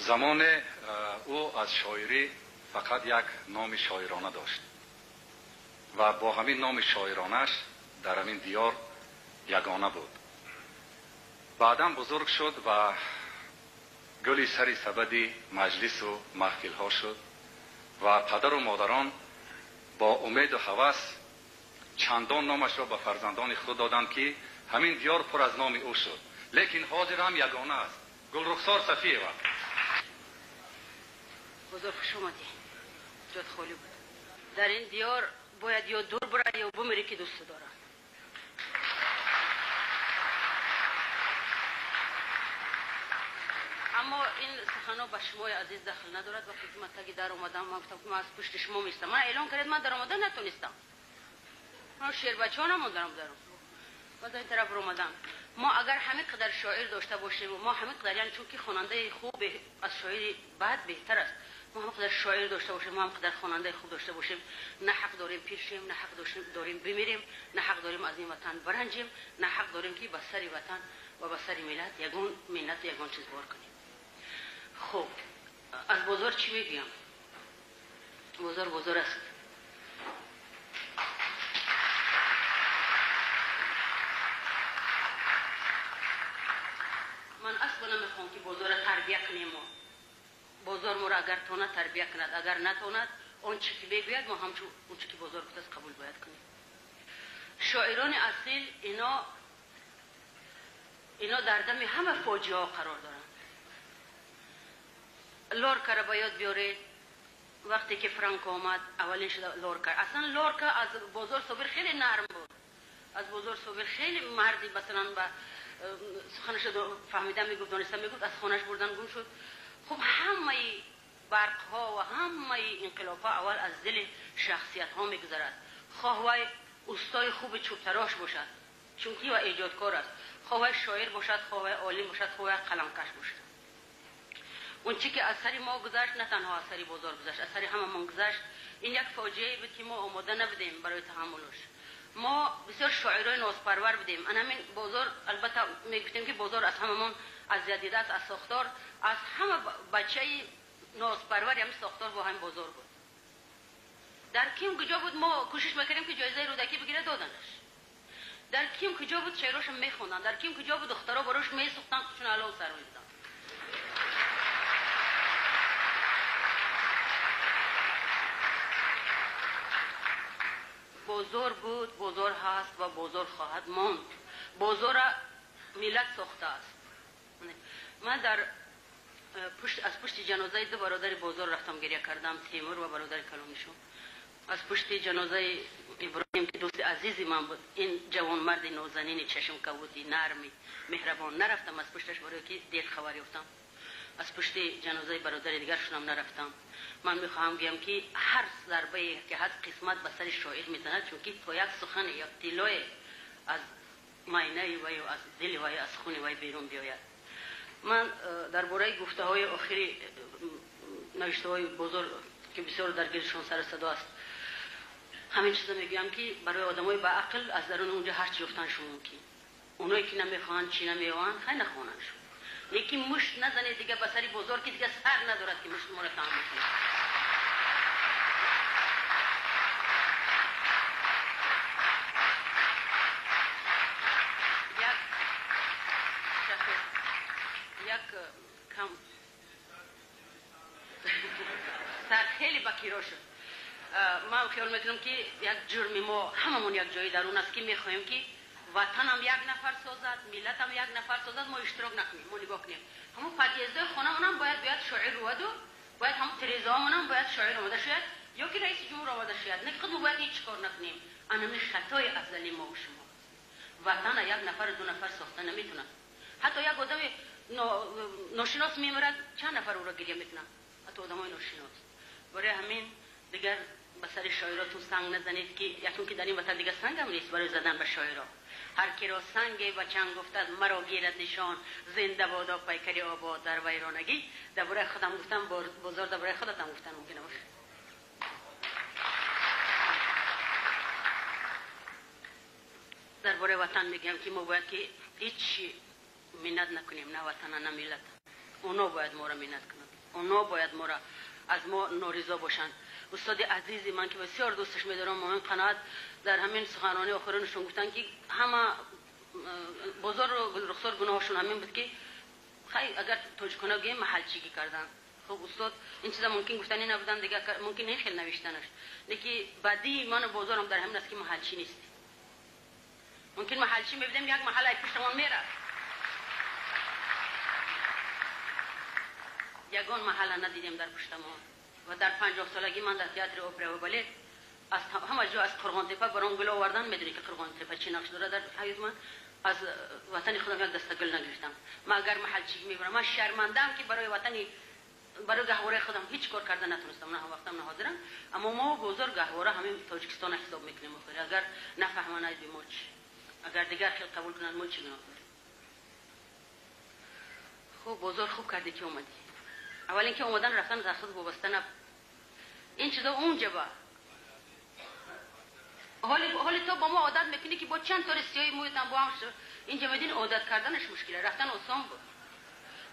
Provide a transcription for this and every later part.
زمان او از شاعری فقط یک نام شاعرانه داشت و با همین نام شاعرانش در همین دیار یگانه بود. بعدا بزرگ شد و گلی سری سبدی مجلس و محفل ها شد و پدر و مادران با امید و هوس چندان نامش را به فرزندان خود دادند که همین دیار پر از نام او شد. لیکن حاضر هم یگانه است، گلرخسار صفیه. بزرگ خوش اومدی. جات خالی بود. در این دیار باید یا دور بره یا بمیری که دوست داره. اما این سخنا به شما عزیز دخل ندارد. وقتی که من تگی در اومدم من گفتم که من از پشت شما میستم. من اعلان کردم من در اومدن نتونستم. من شیر بچه ها نموندم درم. بعد این طرف اومدم. ما اگر همه قدر شاعر داشته باشیم و ما همه قدر، یعنی چون که خواننده خوب از شاعری بد بهتر است، ما هم قدر شاعر داشته باشیم، ما هم قدر خواننده خوب داشته باشیم، نه حق داریم پیر شیم، نه حق داریم بمیریم، نه حق داریم از این وطن برنجیم، نه حق داریم که به سر وطن و به سر ملت یگان منت یگان چیز بار کنیم. خب از بازار چی میگیم؟ بازار است. من اصلا نمیخوام که بازار تربیه کنیم. بازار ما را اگر تونه تربیه کند، اگر نتوند اون چی که بگوید ما همچون اون چی که بازار گفته قبول باید کنیم. شاعران اصیل اینا در دم همه فاجعه ها قرار دارند. لورکا را باید بیارید. وقتی که فرانکو آمد اولین شد لورکا. اصلا لورکا از بازار صابر خیلی نرم بود. از بازار صابر خیلی مردی مثلا با سخنش فهمیدم میگفت، دانستم میگفت، از خانش بردن گم شد. خب همه برق ها و همه انقلاب ها اول از دل شخصیت ها میگذرد. خواه وای استای خوب چوبتراش باشد چون که و ایجادکار است، خواه وای شاعر باشد، خواه وای عالم باشد، خواه وای قلمکش باشد. اون چی که از سری ما گذشت نه تنها از سری بازار گذشت، از سری همه من گذشت. این یک فاجعه بود که ما آماده نبودیم برای تحملش. ما بسیار شاعرای نازپرور بودیم. همین بازار البته میگفتیم که بازار از هممون اذیت دیده است، از ساختار، از همه بچه نازپرور همین ساختار با همین بازار بود. در کیم کجا بود ما کوشش میکردیم که جایزه رودکی بگیره، دادنش. در کیم کجا بود شعراشو میخوندن، در کیم کجا بود دخترها براش میسوختن چون علاوه سر میدادن. بازار بود، بازار هست و بازار خواهد ماند. بازار ملت ساخته است. من از پشت جنازه دو برادر بازار رفتم گریه کردم، تیمور و برادر کلامیشون. از پشت جنازه ابراهیم که دوست عزیزی من بود، این جوان مرد نازنین چشم کبودی نرمی مهربان، نرفتم از پشتش برای که دید خبر یافتم. از پشت جنازه برادر دیگر شونم نرفتم. من میخواهم بگم که هر ضربه که هست قسمت به سر شاعر میزند، چون که تا یک سخن یک طلای از معنی وی و از دل وی از خون وی بیرون بیاید. من درباره گفته های آخری نوشته های بزرگ که بسیار در گردشان سر صدا است، همین چیزا میگم که برای آدمای با عقل از درون اونجا هر چی گفتن شما ممکن. اونایی که نمیخوان چی نمیوان خیلی نخوانن شما. لیکن مشت نزنه دیگه به سری بزرگ که دیگه سر ندارد که مشت ما را تحمل کنه. یک کم سر خیلی بکیرا شد. من خیال میکنم که یک جرم ما هممون یک جایی درون است که میخوایم که وطن هم یک نفر سازد، ملت هم یک نفر سازد، ما اشتراک نکنیم، ما نگاه کنیم. همون پتیزده خانه منم باید شاعر روید و باید همون تریزا منم باید شاعر آمده شاید یا که رئیس جمهور آمده شاید، نه که خود ما باید هیچ کار نکنیم. انمی خطای افضلی ما و شما. وطن یک نفر دو نفر ساخته نمیتونه. حتی یک آدم ناشناس میمیرد چند نفر او را گریه میکنن، حتی آدمای ناشناس. برای همین دیگر به سر شاعراتون سنگ نزنید که یکون که در این وطن دیگه سنگ هم نیست برای زدن به شاعرها. هر کی را سنگ و چنگ افتد مرا گیرد نشان، زنده بادا پیکری آباد در ویرانگی. درباره خودم گفتم، بازار درباره خودتم گفتن ممکنه باشه. درباره وطن میگم که ما باید که هیچ منت نکنیم، نه وطن نه ملت. اونا باید ما را منت کنند، اونا باید ما را از ما نارضا باشند. استاد عزیزی من که بسیار دوستش می‌دارم، مومن قناعت در همین سخنرانی آخرینشون گفتن که همه بزرگ و رخسار گناهشون همین بود که خیلی اگر توجکنا بگیم محلچیگی کردن. خب استاد این چیزا ممکن گفتنی نبودن دیگه، ممکن این خیلی نوشتنش، لیکن بعدی من بازارم در همین است که محلچی نیست. ممکن محلچی می‌بینیم یک محل ای پشتمان میره، یگان محل ندیدیم در پشتمان. و در 50 سالگی من در تئاتر اپرا و بالت از همه جا از قرغان تپه برام گل آوردن. میدونی که قرغان تپه چی نقش داره در حیات من؟ از وطن خودم یک دسته گل نگرفتم. من اگر محلچی میبرم، من شرمندم که برای وطنی، برای گهواره خودم هیچ کار کرده نتونستم، نه وقتم نه حاضرم. اما ما بزرگ گهواره همین تاجیکستان حساب میکنیم. اگر نفهمن ای بیموچ، اگر دیگر خیلی قبول کنن ما چی گناه داریم؟ خوب بزرگ خوب کردی که اومدی. اول اینکه اومدن رفتن از خود وابسته نبود. این چیزا اونجا با حالی تو با ما عادت میکنی که با چند تا سیاهی مویدن با هم اینجا میدین عادت کردنش مشکله، رفتن آسان بود.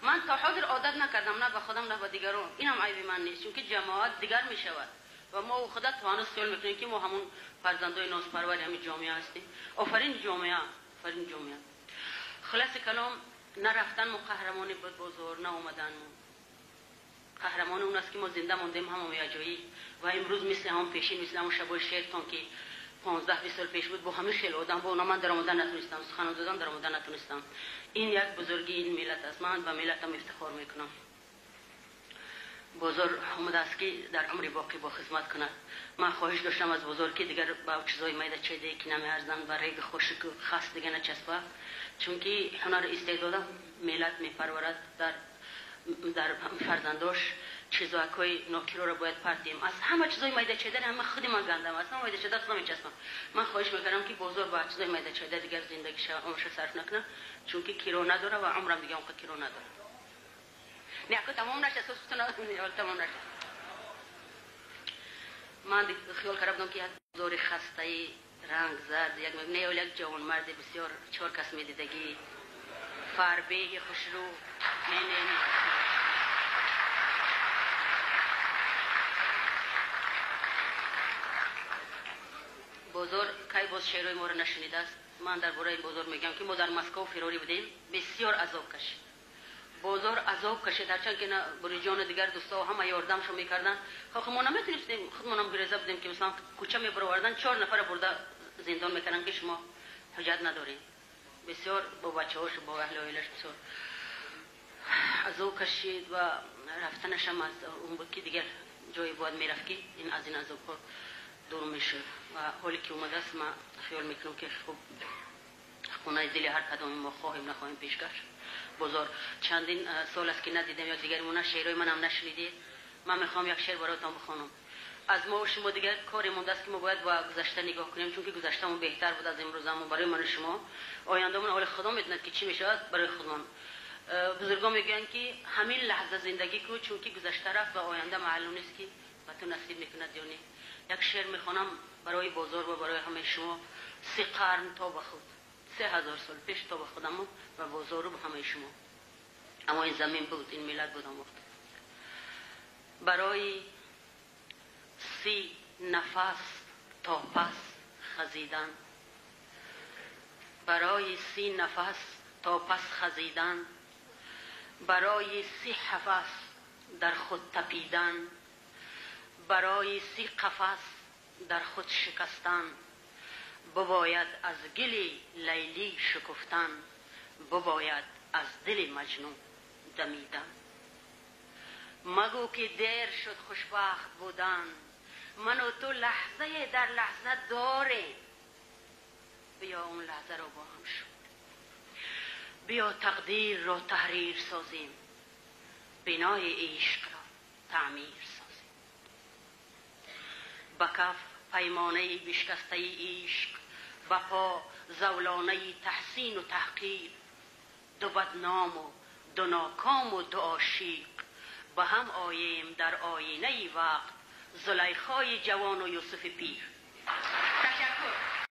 من تا حاضر عادت نکردم، نه به خودم نه به دیگران. اینم عیب من نیست، چون که جماعت دیگر میشود و ما خودت توانست خیال میکنیم که ما همون فرزندای نازپرور همین جامعه هستیم. آفرین جامعه، آفرین جامعه. خلاص کلام، نرفتن ما قهرمانی بود بزرگ، نه اومدن قهرمان اون است که ما زنده موندیم همون یجایی و امروز مثل هم پیشین، مثل همون شبای شیرتان که 15-20 سال پیش بود، با همه خیلی آدم با اونا من در آمدن نتونستم، سخن دادم در آمدن نتونستم. این یک بزرگی این ملت است. من به ملتم افتخار میکنم. بزرگ اومده است که در عمر باقی با خدمت کند. من خواهش داشتم از بزرگ که دیگر با چیزای میده چیده که نمیارزن و ریگ خشک خاص دیگه نچسبه، چون که هنر استعداد ملت میپرورد در فرزنداش. چیزایی ناکیرو را باید پرتیم. از همه چیزای میده چیده همه خودی من گندم، اصلا میده چیده اصلا نمیچسبم. من خواهش میکنم که بزرگ با چیزای میده چیده دیگر زندگیش عمرش صرف نکنه، چون که کیرو نداره و عمرم دیگه اون کیرو نداره. نه که تمام نشه، تمام نشه. من خیال کردم که یک بزرگ خسته رنگ زرد، یک مبنی اول یک جوان مرد بسیار 4 کس میدیدگی فربه خوشرو نه بزرگ کی باز شعرهای ما رو نشنیده است. من درباره این بزرگ میگم که ما در مسکو فراری بودیم، بسیار عذاب کشید. بزرگ عذاب کشید، هرچند که نه برای جان دیگر دوستا همه یاردمشو میکردن. خب ما نمیتونستیم خودمونم گریزه بودیم که مثلا کوچه میبروردن 4 نفر برده زندان میکنن که شما حجت ندارین. بسیار با بچه‌هاش با اهل و عیلش بسیار عذاب کشید و رفتنش هم از اون بود که دیگر جایی باید میرفت که این از این عذاب دور میشه. و حالی که اومده است من خیال میکنم که خوب خونه دلی هر کدام ما خواهیم نخواهیم پیشکش. بزرگ چندین سال است که ندیدم یا دیگری مونه شعرهای منم نشنیدید. من میخوام یک شعر براتون بخونم. از ما و شما دیگر کاری مونده است که ما باید با گذشته نگاه کنیم، چون که گذشتهمون بهتر بود از امروزمون. برای من و شما آیندهمون اول خدا میدونه که چی میشه برای خودمون. بزرگان میگن که همین لحظه زندگی کو، چون که گذشته رفت و آینده معلوم نیست که به تو نصیب میکنه یا نه. یک شعر میخوانم برای بزرگ و برای همه شما. 3 قرن تا به خود، 3000 سال پیش تا به خودم و بزرگ و همه شما. اما این زمین بود، این ملت بود. برای 30 نفس تا پس خزیدن، برای 30 نفس تا پس خزیدن، برای 30 حفظ در خود تپیدن، برای 30 قفس در خود شکستن، بباید از گل لیلی شکفتن، بباید از دل مجنون دمیدن. مگو که دیر شد خوشبخت بودن، من و تو لحظه در لحظه داریم. بیا اون لحظه رو با هم شد، بیا تقدیر رو تحریر سازیم، بنای عشق را تعمیر سازیم. بکف پیمانه بشکسته عشق، بپا زولانه تحسین و تحقیر. دو بدنام و دو ناکام و دو عاشق، به هم آییم در آینه وقت، زلیخای جوان و یوسف پیر.